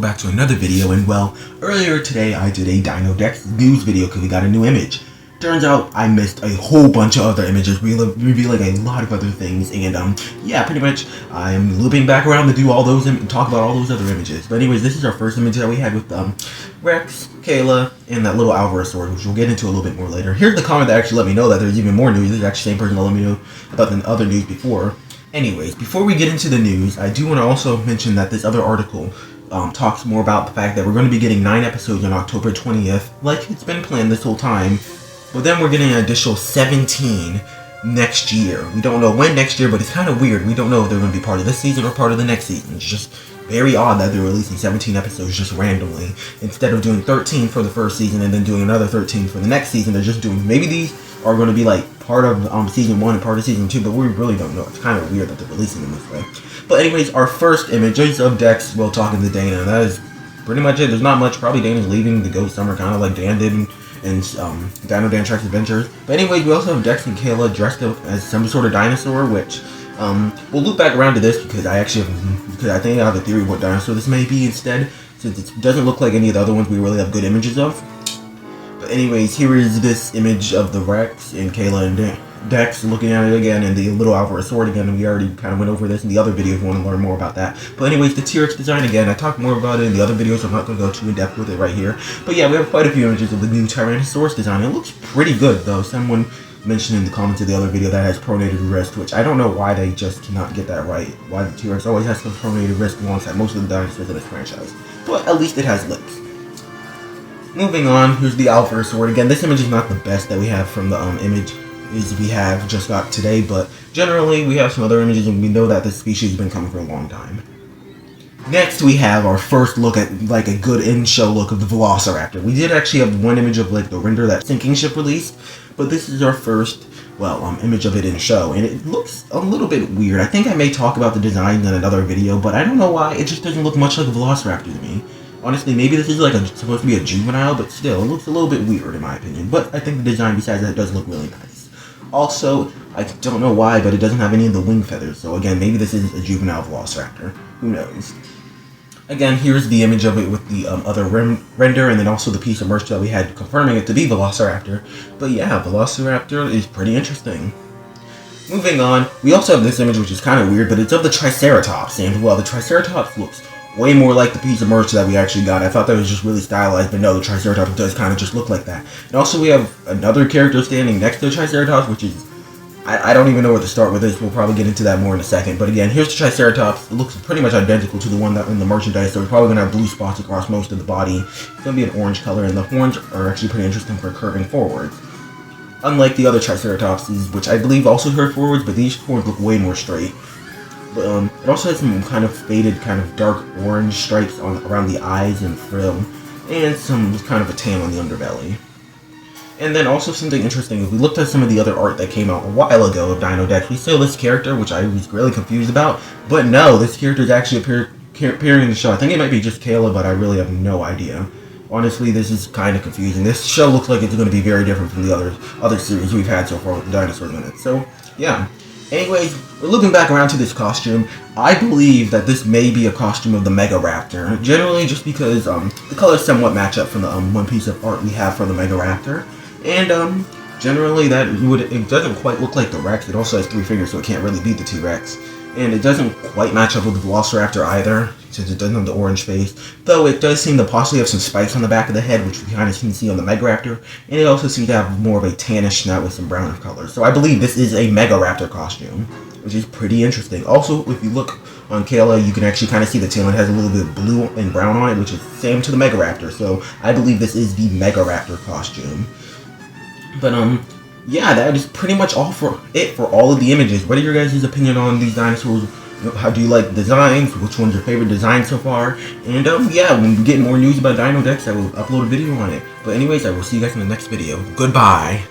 welcome back to another video. And well, earlier today I did a Dino Dex news video because we got a new image. Turns out I missed a whole bunch of other images, revealing a lot of other things, and yeah, pretty much I'm looping back around to do all those and talk about all those other images. But anyways, this is our first image that we had with Rex, Kayla, and that little Velociraptor, which we'll get into a little bit more later. Here's the comment that actually let me know that there's even more news. This is actually the same person that let me know about the other news before. Anyways, before we get into the news, I do want to also mention that this other article talks more about the fact that we're going to be getting 9 episodes on October 20th, like it's been planned this whole time. But then we're getting an additional 17 next year. We don't know when next year, but it's kind of weird. We don't know if they're going to be part of this season or part of the next season. It's just very odd that they're releasing 17 episodes just randomly. Instead of doing 13 for the first season and then doing another 13 for the next season, they're just doing, maybe these are going to be like part of season 1 and part of season 2, but we really don't know. It's kind of weird that they're releasing them this way. But anyways, our first image is of Dex, well, talking to Dana. That is pretty much it. There's not much. Probably Dana's leaving to go somewhere, kind of like Dan did in Dino Dan Trek's Adventures. But anyways, we also have Dex and Kayla dressed up as some sort of dinosaur, which we'll loop back around to this because I think I have a theory of what dinosaur this may be instead, since it doesn't look like any of the other ones we really have good images of. But anyways, here is this image of the Rex and Kayla and Dex looking at it again, and the little Velociraptor again, and we already kind of went over this in the other video if you want to learn more about that. But anyways, the T-Rex design again, I talked more about it in the other videos, so I'm not going to go too in depth with it right here. But yeah, we have quite a few images of the new Tyrannosaurus design. It looks pretty good though. Someone mentioned in the comments of the other video that has pronated wrist, which I don't know why they just cannot get that right. Why the T-Rex always has some pronated wrist alongside most of the dinosaurs in this franchise. But at least it has lips. Moving on, here's the Velociraptor. Again, this image is not the best that we have from the images we have just got today, but generally we have some other images and we know that this species has been coming for a long time. Next, we have our first look at like a good in-show look of the Velociraptor. We did actually have one image of like the render that sinking ship released, but this is our first, well, image of it in show, and it looks a little bit weird. I think I may talk about the design in another video, but I don't know why. It just doesn't look much like a Velociraptor to me. Honestly, maybe this is like supposed to be a juvenile, but still, it looks a little bit weird in my opinion. But I think the design besides that does look really nice. Also, I don't know why, but it doesn't have any of the wing feathers. So again, maybe this is a juvenile Velociraptor. Who knows? Again, here's the image of it with the other render, and then also the piece of merch that we had confirming it to be Velociraptor. But yeah, Velociraptor is pretty interesting. Moving on, we also have this image which is kind of weird, but it's of the Triceratops. And well, the Triceratops looks way more like the piece of merch that we actually got. I thought that was just really stylized, but no, the Triceratops does kind of just look like that. And also we have another character standing next to the Triceratops, which is, I don't even know where to start with this. We'll probably get into that more in a second. But again, here's the Triceratops. It looks pretty much identical to the one that in the merchandise, so we're probably going to have blue spots across most of the body. It's going to be an orange color, and the horns are actually pretty interesting for curving forward. Unlike the other Triceratopses, which I believe also curve forwards, but these horns look way more straight. But it also has some kind of faded, kind of dark orange stripes around the eyes and frill, and some kind of a tan on the underbelly. And then also something interesting, if we looked at some of the other art that came out a while ago of Dino Dex, we saw this character, which I was really confused about, but no, this character is actually appearing in the show. I think it might be just Kayla, but I really have no idea. Honestly, this is kind of confusing. This show looks like it's going to be very different from the other series we've had so far with the dinosaurs in it. So, yeah. Anyways, we're looping back around to this costume. I believe that this may be a costume of the megaraptor. Generally, just because the colors somewhat match up from the one piece of art we have for the megaraptor. And generally it doesn't quite look like the Rex. It also has 3 fingers, so it can't really beat the T-Rex. And it doesn't quite match up with the Velociraptor either, since it doesn't have the orange face. Though it does seem to possibly have some spikes on the back of the head, which we kind of can see on the megaraptor. And it also seems to have more of a tannish snout with some brown color. So I believe this is a megaraptor costume, which is pretty interesting. Also, if you look on Kayla, you can actually kind of see the tail. It has a little bit of blue and brown on it, which is the same to the megaraptor. So I believe this is the megaraptor costume. But yeah, that is pretty much all for all of the images. What are your guys' opinion on these dinosaurs? How do you like the designs? Which one's your favorite design so far? And yeah, when we get more news about Dino Dex, I will upload a video on it. But anyways, I will see you guys in the next video. Goodbye.